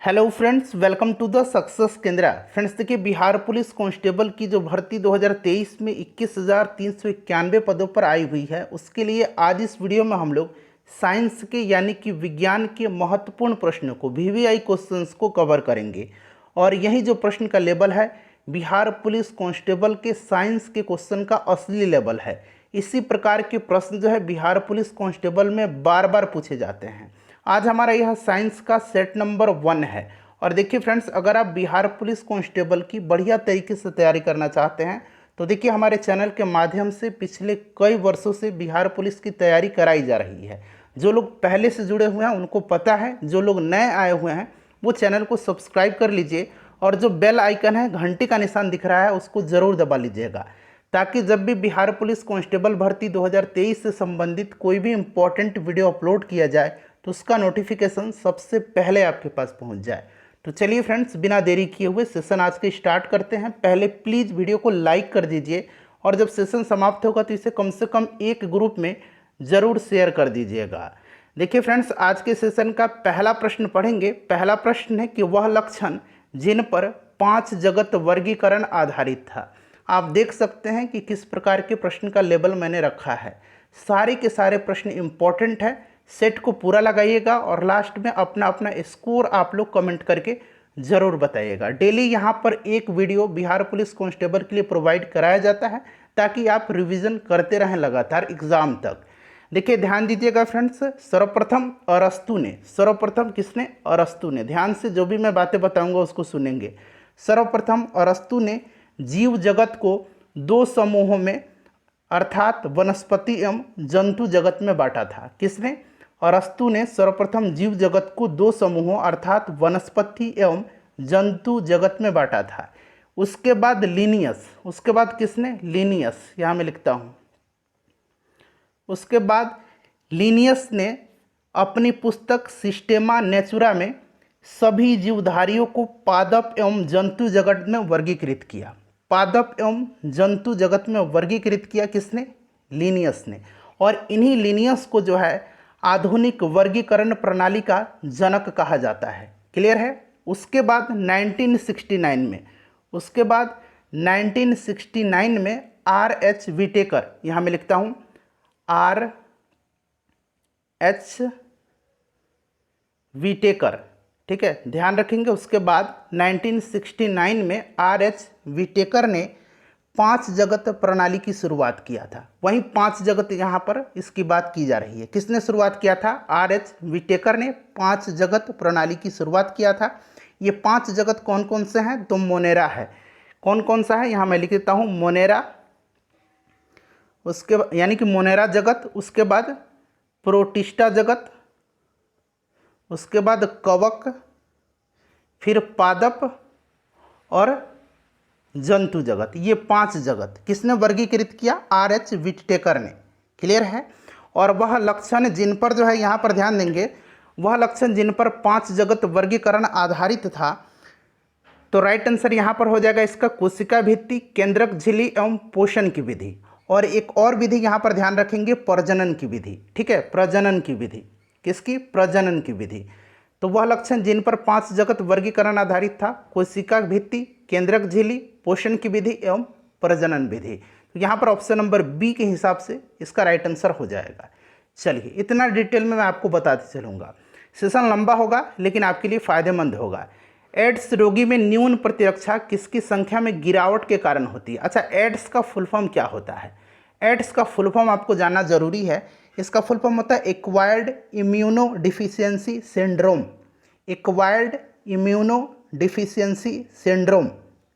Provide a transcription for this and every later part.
Hello friends, welcome to the success Kendra. Friends देखिए, Bihar police constable की जो भर्ती 2023 में 21,391 पदों पर आई हुई है, उसके लिए आज इस वीडियो में हम लोग साइंस के यानी कि विज्ञान के महत्वपूर्ण प्रश्नों को वीवीआई क्वेश्चंस को कवर करेंगे। और यही जो प्रश्न का लेवल है, बिहार पुलिस कांस्टेबल के साइंस के क्वेश्चन का असली लेवल है। इसी प्रकार के प्रश्न जो है बिहार पुलिस कांस्टेबल में बार बार पूछे जाते हैं। आज हमारा यह साइंस का सेट नंबर 1 है। और देखिए फ्रेंड्स, अगर आप बिहार पुलिस कांस्टेबल की बढ़िया तरीके से तैयारी करना चाहते हैं तो देखिए, हमारे चैनल के माध्यम से पिछले कई वर्षों से बिहार पुलिस की तैयारी कराई जा रही है। जो लोग पहले से जुड़े हुए हैं उनको पता है, जो लोग नए आए हुए हैं वो चैनल को सब्सक्राइब कर लीजिए और जो बेल आइकन है, घंटी का निशान दिख रहा है, उसको ज़रूर दबा लीजिएगा, ताकि जब भी बिहार पुलिस कांस्टेबल भर्ती 2023 से संबंधित कोई भी इम्पोर्टेंट वीडियो अपलोड किया जाए तो उसका नोटिफिकेशन सबसे पहले आपके पास पहुंच जाए। तो चलिए फ्रेंड्स, बिना देरी किए हुए सेशन आज के स्टार्ट करते हैं। पहले प्लीज़ वीडियो को लाइक कर दीजिए और जब सेशन समाप्त होगा तो इसे कम से कम एक ग्रुप में ज़रूर शेयर कर दीजिएगा। देखिए फ्रेंड्स, आज के सेशन का पहला प्रश्न पढ़ेंगे। पहला प्रश्न है कि वह लक्षण जिन पर 5 जगत वर्गीकरण आधारित था। आप देख सकते हैं कि किस प्रकार के प्रश्न का लेवल मैंने रखा है। सारे के सारे प्रश्न इंपॉर्टेंट है। सेट को पूरा लगाइएगा और लास्ट में अपना अपना स्कोर आप लोग कमेंट करके ज़रूर बताइएगा। डेली यहाँ पर एक वीडियो बिहार पुलिस कांस्टेबल के लिए प्रोवाइड कराया जाता है ताकि आप रिवीजन करते रहें लगातार एग्ज़ाम तक। देखिए, ध्यान दीजिएगा फ्रेंड्स। सर्वप्रथम अरस्तु ने, सर्वप्रथम किसने? अरस्तु ने। ध्यान से जो भी मैं बातें बताऊंगा उसको सुनेंगे। सर्वप्रथम अरस्तु ने जीव जगत को 2 समूहों में अर्थात वनस्पति एवं जंतु जगत में बांटा था। किसने? अरस्तु ने सर्वप्रथम जीव जगत को 2 समूहों अर्थात वनस्पति एवं जंतु जगत में बांटा था। उसके बाद लिनियस, उसके बाद किसने? लिनियस, यहाँ मैं लिखता हूँ। उसके बाद लिनियस ने अपनी पुस्तक सिस्टेमा नेचुरा में सभी जीवधारियों को पादप एवं जंतु जगत में वर्गीकृत किया। पादप एवं जंतु जगत में वर्गीकृत किया किसने? लिनियस ने। और इन्हीं लिनियस को जो है आधुनिक वर्गीकरण प्रणाली का जनक कहा जाता है। क्लियर है? उसके बाद 1969 में, उसके बाद 1969 में R.H. विटेकर, यहाँ मैं लिखता हूँ R.H. विटेकर, ठीक है, ध्यान रखेंगे। उसके बाद 1969 में R.H. विटेकर ने 5 जगत प्रणाली की शुरुआत किया था। वहीं 5 जगत यहाँ पर इसकी बात की जा रही है। किसने शुरुआत किया था? R.H. विटेकर ने 5 जगत प्रणाली की शुरुआत किया था। ये 5 जगत कौन कौन से हैं? तो मोनेरा है। कौन कौन सा है? यहाँ मैं लिख देता हूँ, मोनेरा, उसके यानी कि मोनेरा जगत, उसके बाद प्रोटिस्टा जगत, उसके बाद कवक, फिर पादप और जंतु जगत। ये 5 जगत किसने वर्गीकृत किया? R.H. विटेकर ने। क्लियर है? और वह लक्षण जिन पर जो है, यहाँ पर ध्यान देंगे, वह लक्षण जिन पर 5 जगत वर्गीकरण आधारित था, तो राइट आंसर यहाँ पर हो जाएगा इसका कोशिका भित्ति, केंद्रक झिल्ली एवं पोषण की विधि। और एक और विधि यहाँ पर ध्यान रखेंगे, प्रजनन की विधि। ठीक है, प्रजनन की विधि। किसकी? प्रजनन की विधि। तो वह लक्षण जिन पर 5 जगत वर्गीकरण आधारित था, कोशिका भित्ति, केंद्रक झिल्ली, पोषण की विधि एवं प्रजनन विधि। तो यहाँ पर ऑप्शन नंबर बी के हिसाब से इसका राइट आंसर हो जाएगा। चलिए, इतना डिटेल में मैं आपको बताते चलूँगा। सेशन लंबा होगा लेकिन आपके लिए फ़ायदेमंद होगा। एड्स रोगी में न्यून प्रतिरक्षा किसकी संख्या में गिरावट के कारण होती है? अच्छा, एड्स का फुल फॉर्म क्या होता है? एड्स का फुल फॉर्म आपको जानना जरूरी है। इसका फुल फॉर्म होता है acquired immuno deficiency syndrome. Acquired immuno deficiency syndrome.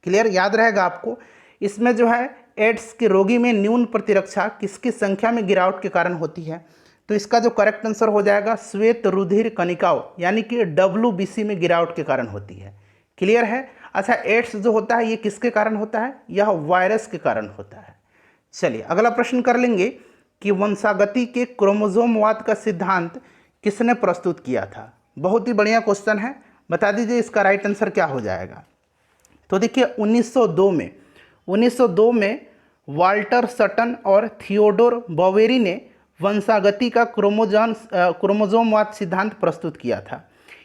Clear? याद रहेगा आपको। इसमें जो है एड्स के रोगी में न्यून प्रतिरक्षा किसकी संख्या में गिरावट के कारण होती है? तो इसका जो करेक्ट आंसर हो जाएगा श्वेत रुधिर कणिकाओं यानी कि WBC में गिरावट के कारण होती है। क्लियर है? अच्छा, एड्स जो होता है ये किसके कारण होता है? यह वायरस के कारण होता है। चलिए, अगला प्रश्न कर लेंगे कि वंशागति के क्रोमोसोमवाद का सिद्धांत किसने प्रस्तुत किया था? बहुत ही बढ़िया क्वेश्चन है। बता दीजिए इसका राइट आंसर क्या हो जाएगा। तो देखिए, 1902 में वाल्टर सटन और थियोडोर बवेरी ने वंशागति का क्रोमोसोमवाद सिद्धांत प्रस्तुत किया था।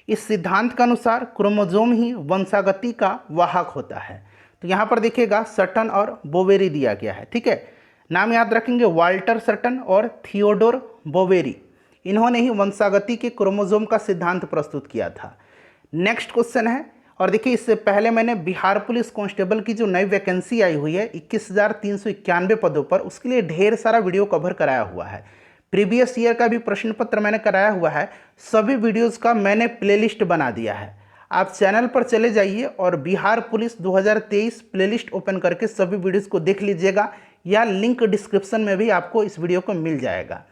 इस सिद्धांत के अनुसार क्रोमोसोम ही वंशागति का वाहक होता है। तो यहाँ पर देखिएगा सटन और बोवेरी दिया गया है, ठीक है। नाम याद रखेंगे, वाल्टर सटन और थियोडोर बोवेरी, इन्होंने ही वंशागति के क्रोमोसोम का सिद्धांत प्रस्तुत किया था। नेक्स्ट क्वेश्चन है, और देखिए इससे पहले मैंने बिहार पुलिस कांस्टेबल की जो नई वैकेंसी आई हुई है 21,391 पदों पर, उसके लिए ढेर सारा वीडियो कवर कराया हुआ है। प्रीवियस ईयर का भी प्रश्न पत्र मैंने कराया हुआ है, सभी वीडियोस का मैंने प्लेलिस्ट बना दिया है। आप चैनल पर चले जाइए और बिहार पुलिस 2023 प्लेलिस्ट ओपन करके सभी वीडियोस को देख लीजिएगा, या लिंक डिस्क्रिप्शन में भी आपको इस वीडियो को मिल जाएगा।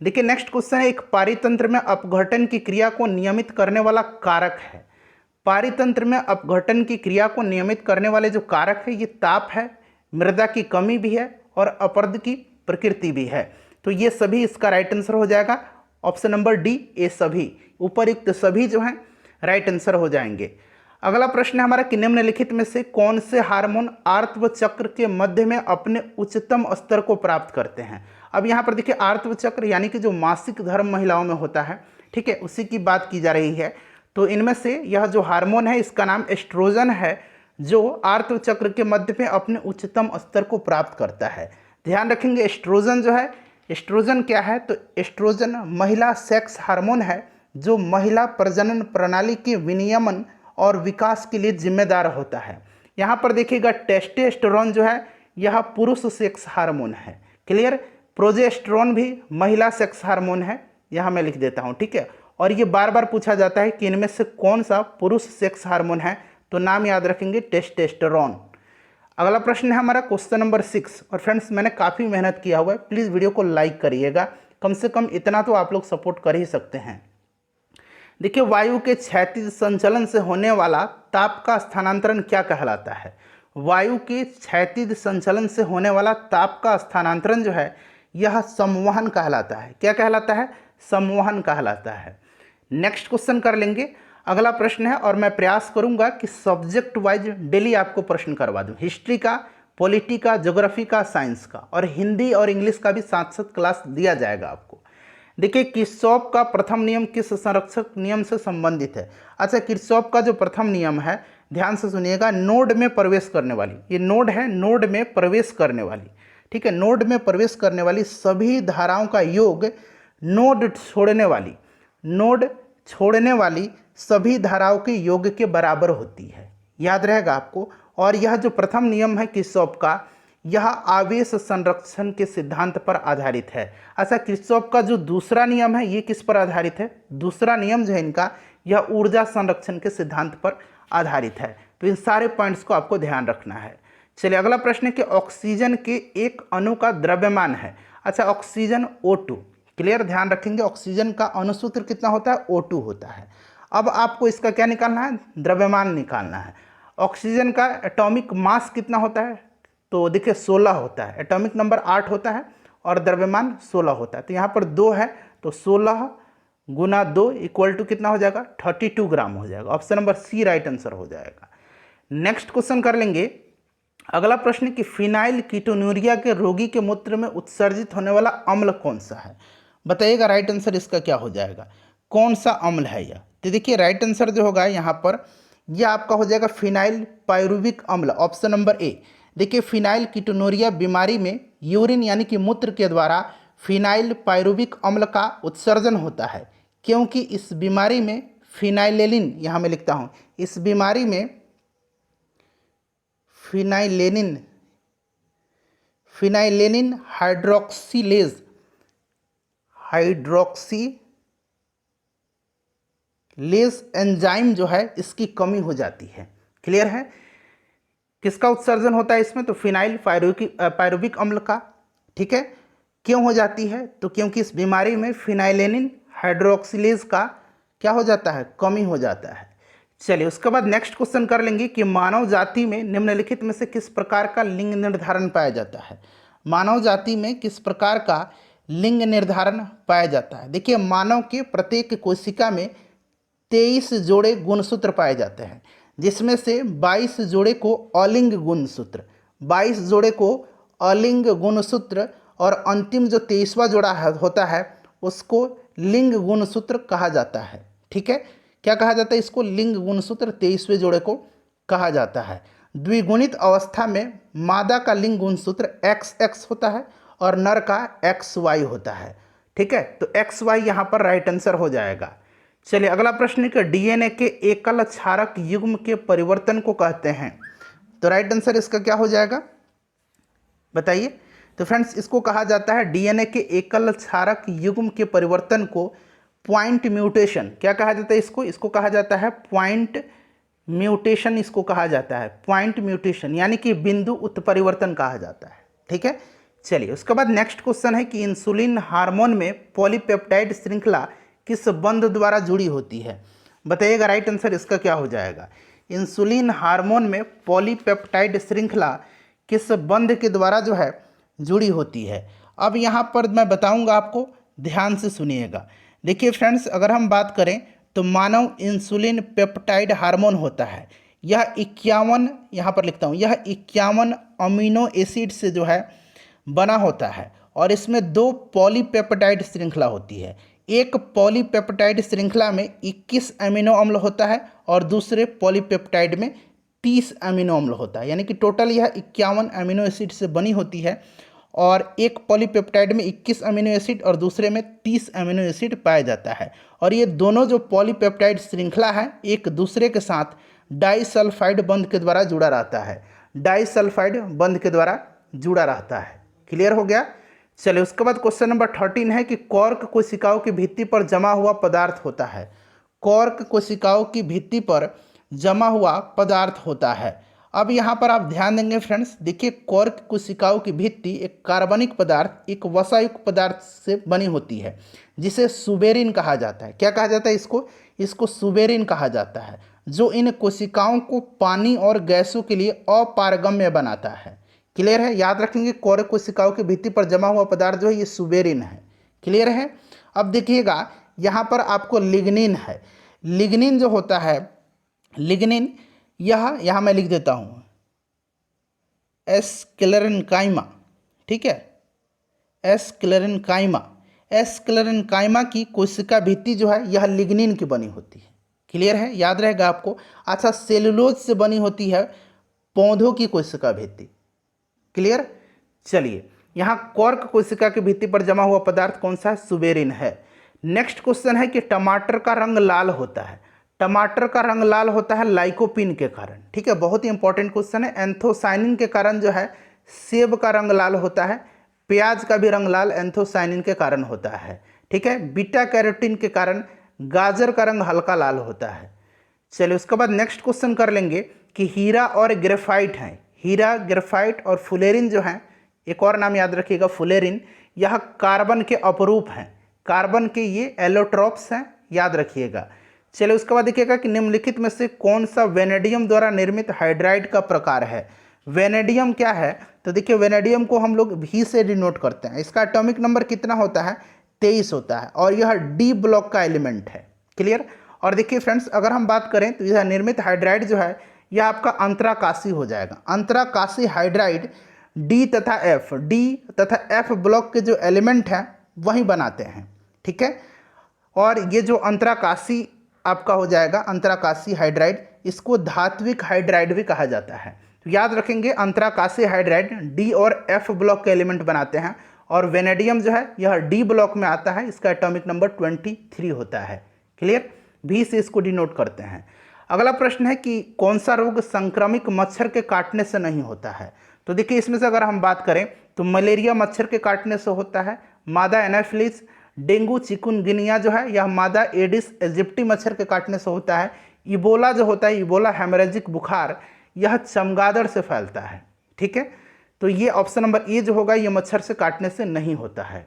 देखिए नेक्स्ट क्वेश्चन है, एक पारितंत्र में अपघटन की क्रिया को नियमित करने वाला कारक है। पारितंत्र में अपघटन की क्रिया को नियमित करने वाले जो कारक है, ये ताप है, मृदा की कमी भी है और अपरद की प्रकृति भी है। तो ये सभी इसका राइट आंसर हो जाएगा ऑप्शन नंबर डी, ये सभी उपरयुक्त सभी जो हैं राइट आंसर हो जाएंगे। अगला प्रश्न है हमारा कि निम्नलिखित में से कौन से हार्मोन आर्तव चक्र के मध्य में अपने उच्चतम स्तर को प्राप्त करते हैं। अब यहाँ पर देखिए आर्तव चक्र यानी कि जो मासिक धर्म महिलाओं में होता है, ठीक है, उसी की बात की जा रही है। तो इनमें से यह जो हार्मोन है इसका नाम एस्ट्रोजन है, जो आर्तव चक्र के मध्य में अपने उच्चतम स्तर को प्राप्त करता है। ध्यान रखेंगे एस्ट्रोजन जो है, एस्ट्रोजन क्या है, तो एस्ट्रोजन महिला सेक्स हार्मोन है जो महिला प्रजनन प्रणाली के विनियमन और विकास के लिए जिम्मेदार होता है। यहाँ पर देखिएगा टेस्टोस्टेरोन जो है यह पुरुष सेक्स हार्मोन है, क्लियर। प्रोजेस्टेरोन भी महिला सेक्स हार्मोन है, यहाँ मैं लिख देता हूँ, ठीक है। और ये बार बार पूछा जाता है कि इनमें से कौन सा पुरुष सेक्स हार्मोन है, तो नाम याद रखेंगे टेस्टोस्टेरोन। अगला प्रश्न है हमारा क्वेश्चन नंबर 6, और फ्रेंड्स मैंने काफ़ी मेहनत किया हुआ है, प्लीज़ वीडियो को लाइक करिएगा, कम से कम इतना तो आप लोग सपोर्ट कर ही सकते हैं। देखिए वायु के क्षैतिज संचलन से होने वाला ताप का स्थानांतरण क्या कहलाता है। वायु के क्षैतिज संचलन से होने वाला ताप का स्थानांतरण जो है यह संवहन कहलाता है। क्या कहलाता है, संवहन कहलाता है। नेक्स्ट क्वेश्चन कर लेंगे। अगला प्रश्न है, और मैं प्रयास करूंगा कि सब्जेक्ट वाइज डेली आपको प्रश्न करवा दूं, हिस्ट्री का, पॉलिटी का, ज्योग्राफी का, साइंस का, और हिंदी और इंग्लिश का भी साथ साथ क्लास दिया जाएगा आपको। देखिए किर्चॉफ का प्रथम नियम किस संरक्षक नियम से संबंधित है। अच्छा, किर्चॉफ का जो प्रथम नियम है, ध्यान से सुनिएगा, नोड में प्रवेश करने वाली, ये नोड है, नोड में प्रवेश करने वाली, ठीक है, नोड में प्रवेश करने वाली सभी धाराओं का योग नोड छोड़ने वाली सभी धाराओं के योग के बराबर होती है, याद रहेगा आपको। और यह जो प्रथम नियम है किर्चॉफ का, यह आवेश संरक्षण के सिद्धांत पर आधारित है। अच्छा, किर्चॉफ का जो दूसरा नियम है ये किस पर आधारित है, दूसरा नियम जो है इनका, यह ऊर्जा संरक्षण के सिद्धांत पर आधारित है। तो इन सारे पॉइंट्स को आपको ध्यान रखना है। चलिए अगला प्रश्न है कि ऑक्सीजन के एक अणु का द्रव्यमान है। अच्छा, ऑक्सीजन O2, क्लियर, ध्यान रखेंगे ऑक्सीजन का अणुसूत्र कितना होता है, O2 होता है। अब आपको इसका क्या निकालना है, द्रव्यमान निकालना है। ऑक्सीजन का एटॉमिक मास कितना होता है, तो देखिए 16 होता है, एटॉमिक नंबर 8 होता है और द्रव्यमान 16 होता है। तो यहाँ पर 2 है, तो 16 गुना 2 इक्वल टू कितना हो जाएगा, 32 ग्राम हो जाएगा। Option number C right answer हो जाएगा। नेक्स्ट क्वेश्चन कर लेंगे। अगला प्रश्न कि फिनाइल कीटोन्यूरिया के रोगी के मूत्र में उत्सर्जित होने वाला अम्ल कौन सा है, बताइएगा राइट आंसर इसका क्या हो जाएगा, कौन सा अम्ल है यह। तो देखिए राइट आंसर जो होगा यहाँ पर यह आपका हो जाएगा फिनाइल पायरुविक अम्ल, ऑप्शन नंबर ए। देखिए फिनाइल कीटोन्यूरिया बीमारी में यूरिन यानी कि मूत्र के द्वारा फिनाइल पायरुविक अम्ल का उत्सर्जन होता है, क्योंकि इस बीमारी में फिनाइलेलिन, यहाँ मैं लिखता हूँ, इस बीमारी में फिनाइलेनिन हाइड्रोक्सीलेज एंजाइम जो है इसकी कमी हो जाती है। क्लियर है, किसका उत्सर्जन होता है इसमें, तो फिनाइल पायरुविक अम्ल का, ठीक है। क्यों हो जाती है, तो क्योंकि इस बीमारी में फिनाइलेनिन हाइड्रोक्सीलेज का क्या हो जाता है, कमी हो जाता है। चलिए उसके बाद नेक्स्ट क्वेश्चन कर लेंगे कि मानव जाति में निम्नलिखित में से किस प्रकार का लिंग निर्धारण पाया जाता है। मानव जाति में किस प्रकार का लिंग निर्धारण पाया जाता है। देखिए मानव के प्रत्येक कोशिका में 23 जोड़े गुणसूत्र पाए जाते हैं, जिसमें से 22 जोड़े को अलिंग गुणसूत्र, 22 जोड़े को अलिंग गुणसूत्र, और अंतिम जो 23वां जोड़ा होता है उसको लिंग गुणसूत्र कहा जाता है, ठीक है। क्या कहा जाता है इसको? लिंग गुणसूत्र 23वें जोड़े को कहा जाता है। द्विगुणित अवस्था में मादा का लिंग गुणसूत्र XX होता है और नर का XY होता है। ठीक है, तो XY यहाँ पर राइट आंसर हो जाएगा। चलिए अगला प्रश्न है, डीएनए के एकल क्षारक युग्म के परिवर्तन को कहते हैं। तो राइट आंसर इसका क्या हो जाएगा बताइए? तो फ्रेंड्स इसको कहा जाता है, डीएनए के एकल क्षारक युग्म के परिवर्तन को पॉइंट म्यूटेशन। क्या कहा जाता है इसको? इसको कहा जाता है पॉइंट म्यूटेशन। इसको कहा जाता है पॉइंट म्यूटेशन, यानी कि बिंदु उत्परिवर्तन कहा जाता है। ठीक है, चलिए उसके बाद नेक्स्ट क्वेश्चन है कि इंसुलिन हार्मोन में पॉलीपेप्टाइड श्रृंखला किस बंध द्वारा जुड़ी होती है? बताइएगा राइट आंसर इसका क्या हो जाएगा? इंसुलिन हार्मोन में पॉलीपेप्टाइड श्रृंखला किस बंध के द्वारा जो है जुड़ी होती है? अब यहाँ पर मैं बताऊँगा आपको, ध्यान से सुनिएगा। देखिए फ्रेंड्स, अगर हम बात करें तो मानव इंसुलिन पेप्टाइड हार्मोन होता है। यह 51, यहाँ पर लिखता हूँ, यह 51 अमीनो एसिड से जो है बना होता है और इसमें 2 पॉलीपेप्टाइड श्रृंखला होती है। एक पॉलीपेप्टाइड श्रृंखला में 21 अमीनो अम्ल होता है और दूसरे पॉलीपेप्टाइड में 30 अमीनो अम्ल होता है, यानी कि टोटल यह 51 अमीनो एसिड से बनी होती है और एक पॉलीपेप्टाइड में 21 अमीनो एसिड और दूसरे में 30 अमीनो एसिड पाया जाता है। और ये दोनों जो पॉलीपेप्टाइड श्रृंखला है एक दूसरे के साथ डाइसल्फाइड बंध के द्वारा जुड़ा रहता है। डाइसल्फाइड बंध के द्वारा जुड़ा रहता है। क्लियर हो गया? चलिए उसके बाद क्वेश्चन नंबर 13 है कि कॉर्क कोशिकाओं की भित्ति पर जमा हुआ पदार्थ होता है। कॉर्क कोशिकाओं की भित्ति पर जमा हुआ पदार्थ होता है। अब यहाँ पर आप ध्यान देंगे फ्रेंड्स, देखिए कॉर्क कोशिकाओं की भित्ति एक कार्बनिक पदार्थ, एक वसायुक्त पदार्थ से बनी होती है जिसे सुबेरिन कहा जाता है। क्या कहा जाता है इसको? इसको सुबेरिन कहा जाता है, जो इन कोशिकाओं को पानी और गैसों के लिए अपारगम्य बनाता है। क्लियर है? याद रखेंगे, कॉर्क कोशिकाओं की भित्ति पर जमा हुआ पदार्थ जो है ये सुबेरिन है। क्लियर है? अब देखिएगा यहाँ पर आपको लिग्निन है। लिग्निन जो होता है, लिग्निन यह यहाँ मैं लिख देता हूँ एस्क्लेरेन्काइमा। ठीक है, एस्क्लेरेन्काइमा। एस्क्लेरेन्काइमा की कोशिका भित्ति जो है यह लिग्निन की बनी होती है। क्लियर है? याद रहेगा आपको। अच्छा, सेलुलोज से बनी होती है पौधों की कोशिका भित्ति। क्लियर? चलिए यहाँ कॉर्क कोशिका की भित्ति पर जमा हुआ पदार्थ कौन सा है? सुबेरिन है। नेक्स्ट क्वेश्चन है कि टमाटर का रंग लाल होता है। टमाटर का रंग लाल होता है लाइकोपिन के कारण। ठीक है, बहुत ही इंपॉर्टेंट क्वेश्चन है। एंथोसाइनिन के कारण जो है सेब का रंग लाल होता है। प्याज का भी रंग लाल एंथोसाइनिन के कारण होता है। ठीक है, बीटा कैरोटीन के कारण गाजर का रंग हल्का लाल होता है। चलिए उसके बाद नेक्स्ट क्वेश्चन कर लेंगे कि हीरा और ग्रेफाइट हैं। हीरा, ग्रेफाइट और फुलेरिन जो हैं, एक और नाम याद रखिएगा फुलेरिन, यह कार्बन के अपरूप हैं। कार्बन के ये एलोट्रॉप्स हैं, याद रखिएगा। चलिए उसके बाद देखिएगा कि निम्नलिखित में से कौन सा वेनेडियम द्वारा निर्मित हाइड्राइड का प्रकार है। वेनेडियम क्या है? तो देखिए वेनेडियम को हम लोग V से डिनोट करते हैं। इसका एटॉमिक नंबर कितना होता है? 23 होता है और यह D ब्लॉक का एलिमेंट है। क्लियर? और देखिए फ्रेंड्स, अगर हम बात करें तो यह निर्मित हाइड्राइड जो है यह आपका अंतराकाशी हो जाएगा। अंतराकाशी हाइड्राइड D तथा F, D तथा F ब्लॉक के जो एलिमेंट हैं वही बनाते हैं। ठीक है, और ये जो अंतराकाशी आपका हो जाएगा अंतराकाशी हाइड्राइड, इसको धात्विक हाइड्राइड भी कहा जाता है। तो याद रखेंगे अंतराकाशी हाइड्राइड D और F ब्लॉक के एलिमेंट बनाते हैं और वेनेडियम जो है यह D ब्लॉक में आता है। इसका एटॉमिक नंबर 23 होता है। क्लियर? V से इसको डिनोट करते हैं। अगला प्रश्न है कि कौन सा रोग संक्रमित मच्छर के काटने से नहीं होता है। तो देखिए इसमें से अगर हम बात करें तो मलेरिया मच्छर के काटने से होता है। मादा एनाफिलिस, डेंगू चिकुनगुनिया जो है यह मादा एडिस इजिप्टी मच्छर के काटने से होता है। इबोला जो होता है, इबोला हेमरेजिक बुखार, यह चमगादड़ से फैलता है। ठीक है, तो ये ऑप्शन नंबर ए जो होगा ये मच्छर से काटने से नहीं होता है।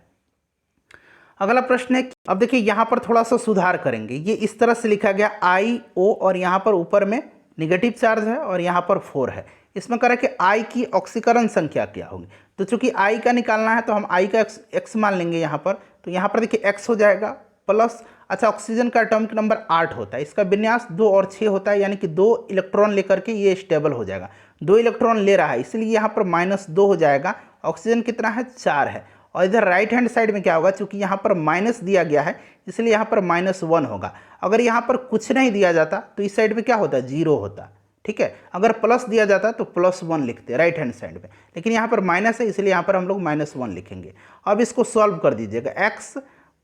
अगला प्रश्न है, अब देखिए यहाँ पर थोड़ा सा सुधार करेंगे। ये इस तरह से लिखा गया IO और यहाँ पर ऊपर में निगेटिव चार्ज है और यहाँ पर 4 है। इसमें करें कि I की ऑक्सीकरण संख्या क्या होगी। तो चूंकि I का निकालना है तो हम I का x मान लेंगे यहाँ पर। तो यहाँ पर देखिए x हो जाएगा प्लस, अच्छा ऑक्सीजन का एटॉमिक नंबर 8 होता है, इसका विन्यास 2 और 6 होता है, यानी कि 2 इलेक्ट्रॉन लेकर के ये स्टेबल हो जाएगा। 2 इलेक्ट्रॉन ले रहा है इसलिए यहाँ पर -2 हो जाएगा। ऑक्सीजन कितना है? 4 है और इधर राइट हैंड साइड में क्या होगा, चूंकि यहाँ पर माइनस दिया गया है इसलिए यहाँ पर -1 होगा। अगर यहाँ पर कुछ नहीं दिया जाता तो इस साइड में क्या होता, 0 होता। ठीक है, अगर प्लस दिया जाता तो +1 लिखते राइट हैंड साइड में, लेकिन यहाँ पर माइनस है इसलिए यहाँ पर हम लोग -1 लिखेंगे। अब इसको सॉल्व कर दीजिएगा, x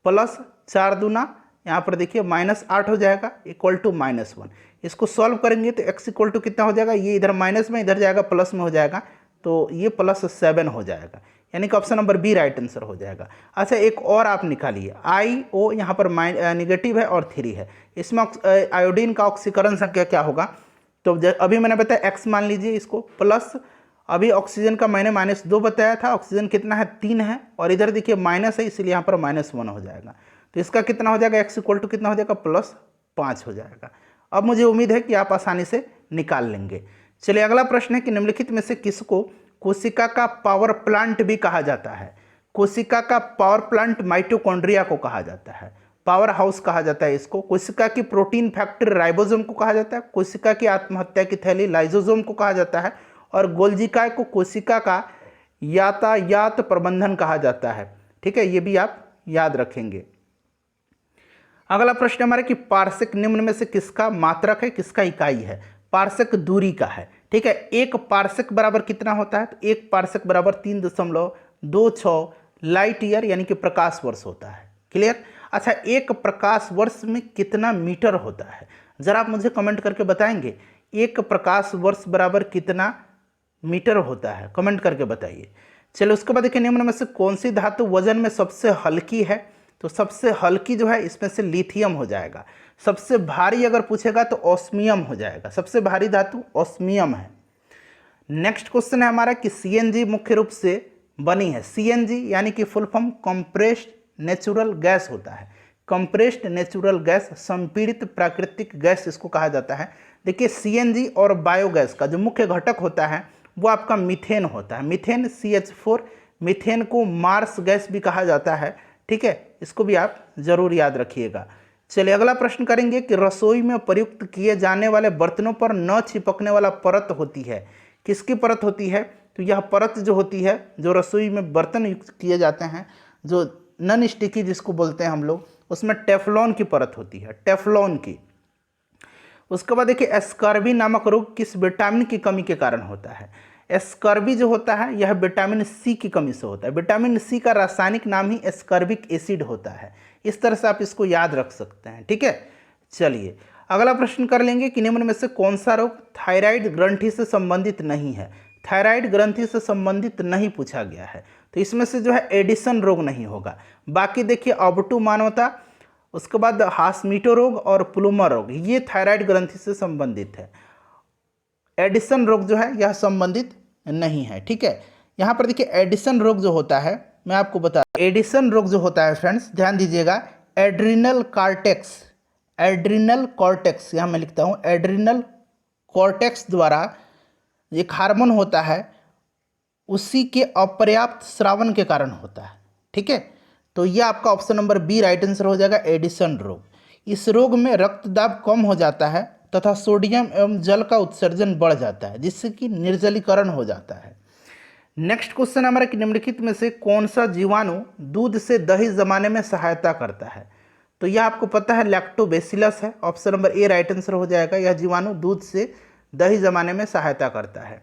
प्लस 4 दूना यहाँ पर देखिए -8 हो जाएगा इक्वल टू -1। इसको सॉल्व करेंगे तो x इक्वल टू कितना हो जाएगा, ये इधर माइनस में इधर जाएगा प्लस में हो जाएगा, तो ये +7 हो जाएगा, यानी कि option number B right answer हो जाएगा। अच्छा, एक और आप निकालिए, IO यहाँ पर निगेटिव है और 3 है, इसमें आयोडीन का ऑक्सीकरण संख्या क्या होगा, तो अभी मैंने बताया x मान लीजिए इसको प्लस, अभी ऑक्सीजन का मैंने -2 बताया था, ऑक्सीजन कितना है 3 है, और इधर देखिए माइनस है इसलिए यहाँ पर -1 हो जाएगा, तो इसका कितना हो जाएगा, x इक्वल टू कितना हो जाएगा, +5 हो जाएगा। अब मुझे उम्मीद है कि आप आसानी से निकाल लेंगे। चलिए अगला प्रश्न है कि निम्नलिखित में से किसको कोशिका का पावर प्लांट भी कहा जाता है। कोशिका का पावर प्लांट माइटोकॉन्ड्रिया को कहा जाता है, पावर हाउस कहा जाता है इसको। कोशिका की प्रोटीन फैक्ट्री राइबोसोम को कहा जाता है, कोशिका की आत्महत्या की थैली लाइसोसोम को कहा जाता है, और गोल्जिकाय को कोशिका का यातायात प्रबंधन कहा जाता है। ठीक है, ये भी आप याद रखेंगे। अगला प्रश्न हमारा कि पार्सेक निम्न में से किसका मात्रक है, किसका इकाई है। पार्सेक दूरी का है। ठीक है, एक पार्सेक बराबर कितना होता है, तो एक पार्सेक बराबर 3.26 लाइट ईयर यानी कि प्रकाश वर्ष होता है। क्लियर। अच्छा, एक प्रकाश वर्ष में कितना मीटर होता है, जरा आप मुझे कमेंट करके बताएंगे, एक प्रकाश वर्ष बराबर कितना मीटर होता है, कमेंट करके बताइए। चलो उसके बाद देखिए, निम्न में से कौन सी धातु वजन में सबसे हल्की है, तो सबसे हल्की जो है इसमें से लिथियम हो जाएगा। सबसे भारी अगर पूछेगा तो ऑस्मियम हो जाएगा, सबसे भारी धातु ऑस्मियम है। नेक्स्ट क्वेश्चन है हमारा कि सीएनजी मुख्य रूप से बनी है। सीएनजी यानी कि full form compressed natural gas होता है। कंप्रेस्ड नेचुरल गैस, संपीड़ित प्राकृतिक गैस इसको कहा जाता है। देखिए, सीएनजी और बायोगैस का जो मुख्य घटक होता है वो आपका मीथेन होता है। मीथेन CH4, मीथेन को मार्स गैस भी कहा जाता है। ठीक है, इसको भी आप जरूर याद रखिएगा। चलिए अगला प्रश्न करेंगे कि रसोई में प्रयुक्त किए जाने वाले बर्तनों पर न चिपकने वाला परत होती है, किसकी परत होती है, तो यह परत जो होती है, जो रसोई में बर्तन युक्त किए जाते हैं, जो नॉन स्टिकी जिसको बोलते हैं हम लोग, उसमें टेफ्लॉन की परत होती है, टेफ्लॉन की। उसके बाद देखिए, स्कर्वी नामक रोग किस विटामिन की कमी के कारण होता है। स्कर्वी जो होता है यह विटामिन सी की कमी से होता है। विटामिन सी का रासायनिक नाम ही स्कर्बिक एसिड होता है। इस तरह से आप इसको याद रख सकते हैं। ठीक है, चलिए अगला प्रश्न कर लेंगे कि निम्न में से कौन सा रोग थायराइड ग्रंथि से संबंधित नहीं है। थायराइड ग्रंथि से संबंधित नहीं पूछा गया है, तो इसमें से जो है एडिसन रोग नहीं होगा। बाकी देखिए, ऑब्टू मानवता, उसके बाद हास्मीटो रोग और प्लूमर रोग, ये थायराइड ग्रंथि से संबंधित है। एडिसन रोग जो है यह संबंधित नहीं है। ठीक है, यहाँ पर देखिए, एडिसन रोग जो होता है मैं आपको बता, एडिसन रोग जो होता है फ्रेंड्स ध्यान दीजिएगा, एड्रिनल कॉर्टेक्स, एड्रिनल कॉर्टेक्स, यहाँ मैं लिखता हूँ एड्रिनल कॉर्टेक्स द्वारा एक हार्मोन होता है, उसी के अपर्याप्त स्रावन के कारण होता है। ठीक है, तो यह आपका option number B right answer हो जाएगा, एडिसन रोग। इस रोग में रक्तदाब कम हो जाता है तथा सोडियम एवं जल का उत्सर्जन बढ़ जाता है, जिससे कि निर्जलीकरण हो जाता है। नेक्स्ट क्वेश्चन हमारा कि निम्नलिखित में से कौन सा जीवाणु दूध से दही जमाने में सहायता करता है, तो यह आपको पता है लैक्टोबैसिलस है, option number A right answer हो जाएगा। यह जीवाणु दूध से दही जमाने में सहायता करता है।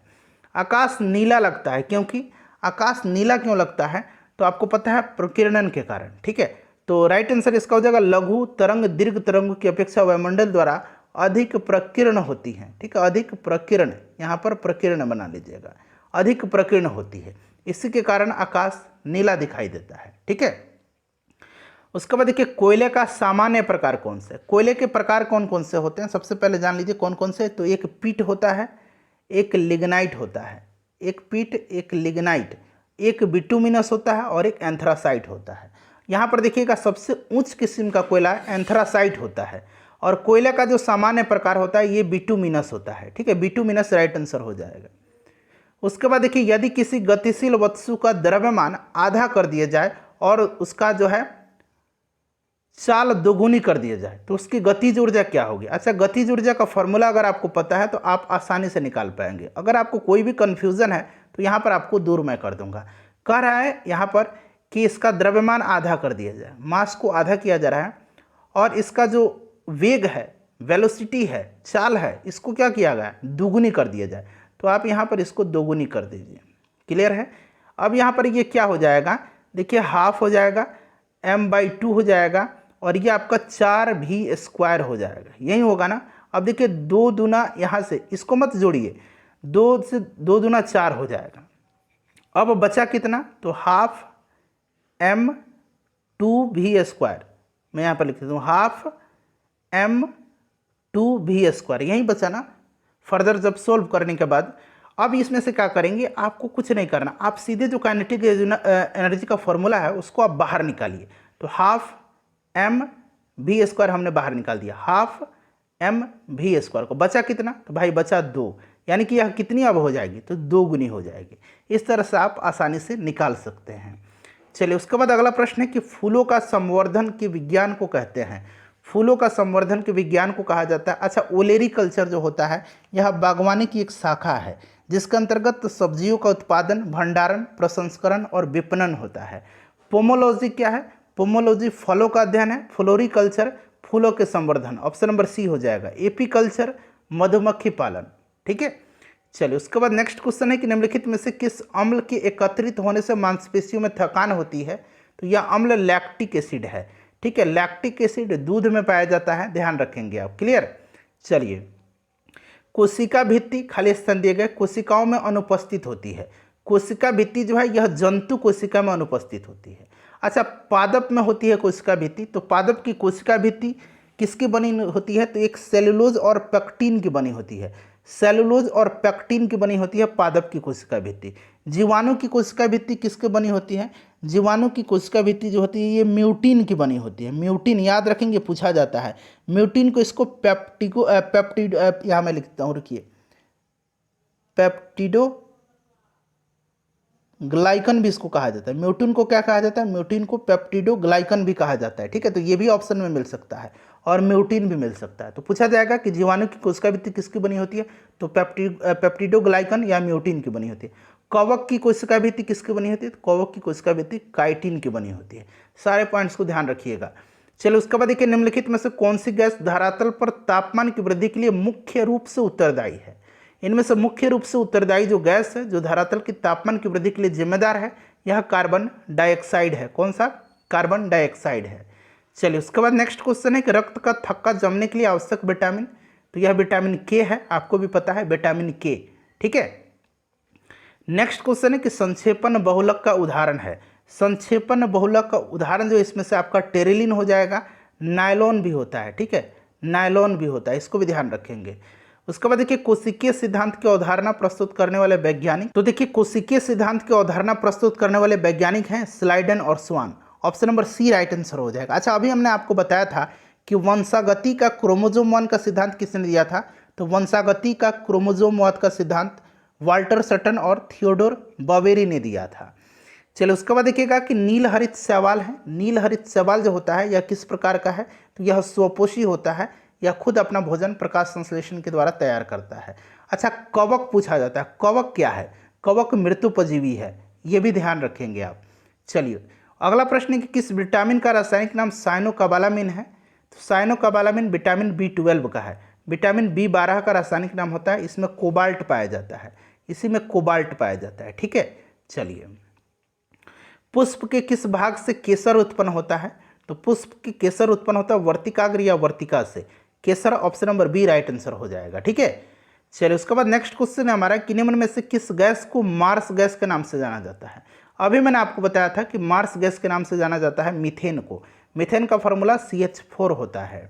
आकाश नीला लगता है, क्योंकि आकाश नीला क्यों लगता है, तो आपको पता है प्रकीर्णन के कारण। ठीक है, तो राइट आंसर इसका हो जाएगा लघु तरंग दीर्घ तरंग की अपेक्षा वायुमंडल द्वारा अधिक प्रकीर्ण होती हैं। ठीक है, अधिक प्रकीर्ण, यहाँ पर प्रकीर्ण बना लीजिएगा, अधिक प्रकीर्ण होती है, इसी के कारण आकाश नीला दिखाई देता है। ठीक है, उसके बाद देखिए, कोयले का सामान्य प्रकार कौन से, कोयले के प्रकार कौन कौन से होते हैं, सबसे पहले जान लीजिए कौन कौन से। तो एक पीट होता है, एक लिग्नाइट होता है, एक पीट, एक लिग्नाइट, एक बिटुमिनस होता है और एक एंथ्रासाइट होता है। यहाँ पर देखिएगा, सबसे उच्च किस्म का कोयला एंथ्रासाइट होता है, और कोयले का जो सामान्य प्रकार होता है ये बिटुमिनस होता है। ठीक है, बिटुमिनस राइट आंसर हो जाएगा। उसके बाद देखिए, यदि किसी गतिशील वस्तु का द्रव्यमान आधा कर दिया जाए और उसका जो है चाल दोगुनी कर दिया जाए, तो उसकी गतिज ऊर्जा क्या होगी। अच्छा, गतिज ऊर्जा का फॉर्मूला अगर आपको पता है तो आप आसानी से निकाल पाएंगे। अगर आपको कोई भी कन्फ्यूज़न है तो यहाँ पर आपको दूर मैं कर दूंगा। कह रहा है यहाँ पर कि इसका द्रव्यमान आधा कर दिया जाए, मास को आधा किया जा रहा है, और इसका जो वेग है, वेलोसिटी है, चाल है, इसको क्या किया गया, दोगुनी कर दिया जाए। तो आप यहाँ पर इसको दोगुनी कर दीजिए। क्लियर है। अब यहाँ पर ये क्या हो जाएगा, देखिए हाफ हो जाएगा, m/2 हो जाएगा, और ये आपका 4v² हो जाएगा, यही होगा ना। अब देखिए 2 दूना, यहाँ से इसको मत जोड़िए, 2 से 2 दूना 4 हो जाएगा। अब बचा कितना, तो हाफ m/2v², मैं यहाँ पर लिख देता हूँ हाफ m/2v², यही बचा ना। फर्दर जब सोल्व करने के बाद अब इसमें से क्या करेंगे, आपको कुछ नहीं करना, आप सीधे जो काइनेटिक एनर्जी का फॉर्मूला है उसको आप बाहर निकालिए। तो हाफ m/v² हमने बाहर निकाल दिया, हाफ m/v² को बचा कितना, तो भाई बचा 2, यानी कि यह कितनी अब हो जाएगी, तो 2 गुनी हो जाएगी। इस तरह से आप आसानी से निकाल सकते हैं। चलिए उसके बाद अगला प्रश्न है कि फूलों का संवर्धन के विज्ञान को कहते हैं। फूलों का संवर्धन के विज्ञान को कहा जाता है, अच्छा ओलेरी कल्चर जो होता है यह बागवानी की एक शाखा है जिसके अंतर्गत सब्जियों का उत्पादन, भंडारण, प्रसंस्करण और विपणन होता है। पोमोलॉजी क्या है, पोमोलॉजी फलों का अध्ययन है। फ्लोरिकल्चर फूलों के संवर्धन, ऑप्शन नंबर सी हो जाएगा। एपीकल्चर मधुमक्खी पालन, ठीक है। चलिए उसके बाद नेक्स्ट क्वेश्चन है कि निम्नलिखित में से किस अम्ल के एकत्रित होने से मांसपेशियों में थकान होती है, तो यह अम्ल लैक्टिक एसिड है, ठीक है। लैक्टिक एसिड दूध में पाया जाता है, ध्यान रखेंगे आप। क्लियर। चलिए कोशिका भित्ति, खाली स्थान दिए गए, कोशिकाओं में अनुपस्थित होती है। कोशिका भित्ति जो है यह जंतु कोशिका में अनुपस्थित होती है। अच्छा पादप में होती है कोशिका भित्ति, तो पादप की कोशिका भित्ति किसकी बनी होती है, तो एक सेलुलोज और पेक्टिन की बनी होती है। सेलुलोज और पेक्टिन की बनी होती है पादप की कोशिका भित्ति। जीवाणु की कोशिका भित्ति किसकी बनी होती है, जीवाणु की कोशिका भित्ति जो होती है ये म्यूटिन की बनी होती है। म्यूटिन याद रखेंगे, पूछा जाता है। म्यूटिन को इसको पेप्टिड, यहाँ मैं लिखता हूँ, रुकिए, पेप्टिडो ग्लाइकन भी इसको कहा जाता है। म्यूटिन को क्या कहा जाता है, म्यूटिन को पेप्टिडो ग्लाइकन भी कहा जाता है, ठीक है। तो ये भी ऑप्शन में मिल सकता है, और म्यूटिन भी मिल सकता है। तो पूछा जाएगा कि जीवाणु की कोशिका भित्ति किसकी बनी होती है, तो पेप्टिडो ग्लाइकन या म्यूटिन की बनी होती है। कवक की कोशिका भित्ति किसकी बनी होती है, तो कवक की कोशिका भित्ति काइटिन की बनी होती है। सारे पॉइंट्स को ध्यान रखिएगा। चलिए उसके बाद देखिए निम्नलिखित में से कौन सी गैस धरातल पर तापमान की वृद्धि के लिए मुख्य रूप से उत्तरदायी है। इनमें से मुख्य रूप से उत्तरदायी जो गैस है जो धरातल की तापमान की वृद्धि के लिए जिम्मेदार है, यह कार्बन डाइऑक्साइड है। कौन सा, कार्बन डाइऑक्साइड है। चलिए उसके बाद नेक्स्ट क्वेश्चन है कि रक्त का थक्का जमने के लिए आवश्यक विटामिन, तो यह विटामिन के है, आपको भी पता है विटामिन के, ठीक है। नेक्स्ट क्वेश्चन है कि संक्षेपण बहुलक का उदाहरण है। संक्षेपण बहुलक का उदाहरण जो इसमें से आपका टेरिलिन हो जाएगा, नायलॉन भी होता है, ठीक है, नायलॉन भी होता है, इसको भी ध्यान रखेंगे। उसके बाद देखिए कोशिकीय सिद्धांत की अवधारणा प्रस्तुत करने वाले वैज्ञानिक, तो देखिए कोशिकीय सिद्धांत की अवधारणा प्रस्तुत करने वाले वैज्ञानिक हैं स्लाइडन और Swann, option number C right answer हो जाएगा। अच्छा अभी हमने आपको बताया था कि वंशागति का क्रोमोजोम 1 का सिद्धांत किसने दिया था, तो वंशागति का क्रोमोजोम 1 का सिद्धांत वाल्टर सटन और थियोडोर बवेरी ने दिया था। चलिए उसके बाद देखिएगा कि नील हरित शैवाल है। नील हरित शैवाल जो होता है यह किस प्रकार का है, तो यह स्वपोषी होता है, यह खुद अपना भोजन प्रकाश संश्लेषण के द्वारा तैयार करता है। अच्छा कवक पूछा जाता है, कवक क्या है, कवक मृत्युपजीवी है, ये भी ध्यान रखेंगे आप। चलिए अगला प्रश्न है कि किस विटामिन का रासायनिक नाम साइनोकोबालामिन है, तो साइनोकोबालामिन विटामिन B12 का है। विटामिन B12 का रासायनिक नाम होता है, इसमें कोबाल्ट पाया जाता है, इसी में कोबाल्ट पाया जाता है, ठीक है। चलिए पुष्प के किस भाग से केसर उत्पन्न होता है, तो पुष्प की केसर उत्पन्न होता है वर्तिकाग्र या वर्तिका से। केसर option number B right answer हो जाएगा, ठीक है। चलिए उसके बाद नेक्स्ट क्वेश्चन है हमारा कि निम्न में से किस गैस को मार्स गैस के नाम से जाना जाता है। अभी मैंने आपको बताया था कि मार्स गैस के नाम से जाना जाता है मीथेन को। मीथेन का फॉर्मूला CH4 होता है।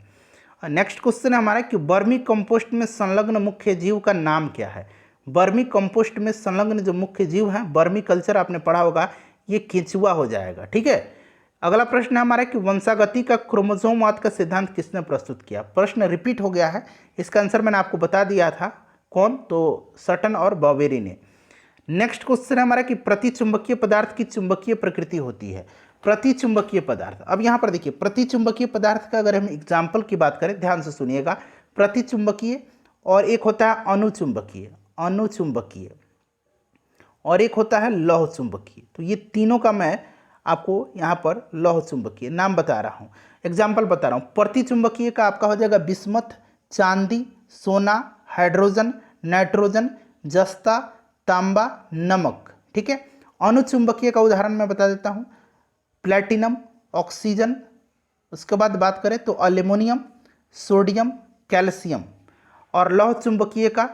नेक्स्ट क्वेश्चन है हमारा कि वर्मी कंपोस्ट में संलग्न मुख्य जीव का नाम क्या है। वर्मी कंपोस्ट में संलग्न जो मुख्य जीव हैं, वर्मी कल्चर आपने पढ़ा होगा, ये केंचुआ हो जाएगा, ठीक है। अगला प्रश्न है हमारा कि वंशागति का क्रोमोसोमवाद का सिद्धांत किसने प्रस्तुत किया। प्रश्न रिपीट हो गया है, इसका आंसर मैंने आपको बता दिया था, कौन, तो सटन और बवेरी ने। नेक्स्ट क्वेश्चन है हमारा कि प्रतिचुंबकीय पदार्थ की चुंबकीय प्रकृति होती है। प्रतिचुंबकीय पदार्थ, अब यहाँ पर देखिए प्रतिचुंबकीय पदार्थ का अगर हम एग्जाम्पल की बात करें, ध्यान से सुनिएगा, प्रतिचुंबकीय और एक होता है अनुचुंबकीय, अनुचुंबकीय और एक होता है लौह चुंबकीय। तो ये तीनों का मैं आपको यहाँ पर लौह चुंबकीय नाम बता रहा हूँ, एग्जाम्पल बता रहा हूँ। प्रति चुंबकीय का आपका हो जाएगा बिस्मथ, चांदी, सोना, हाइड्रोजन, नाइट्रोजन, जस्ता, तांबा, नमक। ठीक है। अनुचुंबकीय का उदाहरण मैं बता देता हूँ, प्लेटिनम, ऑक्सीजन। उसके बाद बात करें तो एल्युमिनियम, सोडियम, कैल्शियम। और लौह चुंबकीय का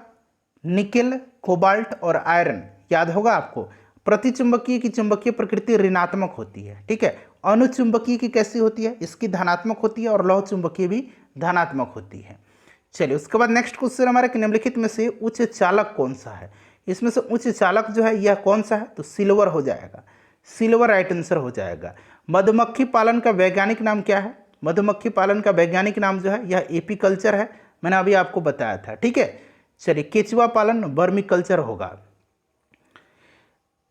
निकेल, कोबाल्ट और आयरन। याद होगा आपको, प्रतिचुंबकीय की चुंबकीय प्रकृति ऋणात्मक होती है। ठीक है। अनुचुंबकीय की कैसी होती है, इसकी धनात्मक होती है, और लौह चुंबकीय भी धनात्मक होती है। चलिए उसके बाद नेक्स्ट क्वेश्चन हमारा कि निम्नलिखित में से उच्च चालक कौन सा है। इसमें से उच्च चालक जो है यह कौन सा है, तो सिल्वर हो जाएगा, सिल्वर राइट आंसर हो जाएगा। मधुमक्खी पालन का वैज्ञानिक नाम क्या है, मधुमक्खी पालन का वैज्ञानिक नाम जो है यह एपीकल्चर है, मैंने अभी आपको बताया था। ठीक है। चलिए केचुआ पालन वर्मी कल्चर होगा।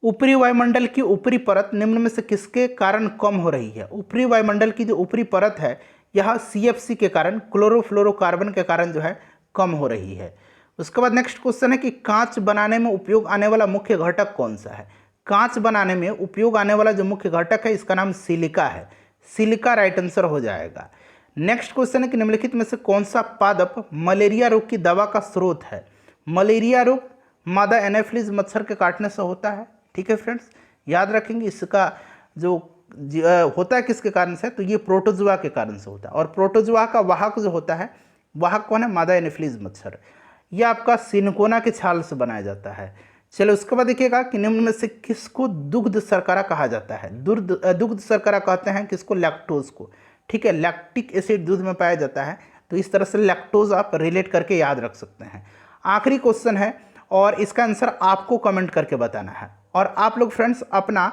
ऊपरी वायुमंडल की ऊपरी परत निम्न में से किसके कारण कम हो रही है। ऊपरी वायुमंडल की जो ऊपरी परत है यह सीएफसी के कारण, क्लोरोफ्लोरोकार्बन के कारण जो है कम हो रही है। उसके बाद नेक्स्ट क्वेश्चन है कि कांच बनाने में उपयोग आने वाला मुख्य घटक कौन सा है। कांच बनाने में उपयोग आने वाला जो मुख्य घटक है इसका नाम सिलिका है, सिलिका राइट आंसर हो जाएगा। नेक्स्ट क्वेश्चन है कि निम्नलिखित में से कौन सा पादप मलेरिया रोग की दवा का स्रोत है। मलेरिया रोग मादा एनाफिलीज मच्छर के काटने से होता है। ठीक है फ्रेंड्स, याद रखेंगे इसका जो होता है किसके कारण से, तो ये प्रोटोजुआ के कारण से होता है। और प्रोटोजुआ का वाहक जो होता है, वाहक कौन है, मादा एनाफिलीज मच्छर। यह आपका सिनकोना के छाल से बनाया जाता है। चलो उसके बाद देखिएगा कि निम्न में से किसको दुग्ध शर्करा कहा जाता है। दुग्ध शर्करा कहते हैं किसको, लैक्टोज को। ठीक है। लैक्टिक एसिड दूध में पाया जाता है, तो इस तरह से लैक्टोज आप रिलेट करके याद रख सकते हैं। आखिरी क्वेश्चन है और इसका आंसर आपको कमेंट करके बताना है, और आप लोग फ्रेंड्स अपना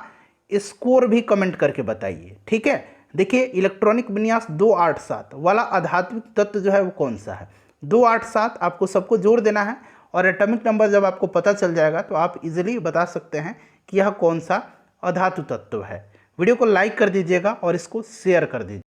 स्कोर भी कमेंट करके बताइए। ठीक है। देखिए इलेक्ट्रॉनिक विन्यास 287 वाला आध्यात्मिक तत्व जो है वो कौन सा है। 287 आपको सबको जोड़ देना है, और एटॉमिक नंबर जब आपको पता चल जाएगा तो आप इजीली बता सकते हैं कि यह कौन सा अधातु तत्व है। वीडियो को लाइक कर दीजिएगा और इसको शेयर कर दीजिए।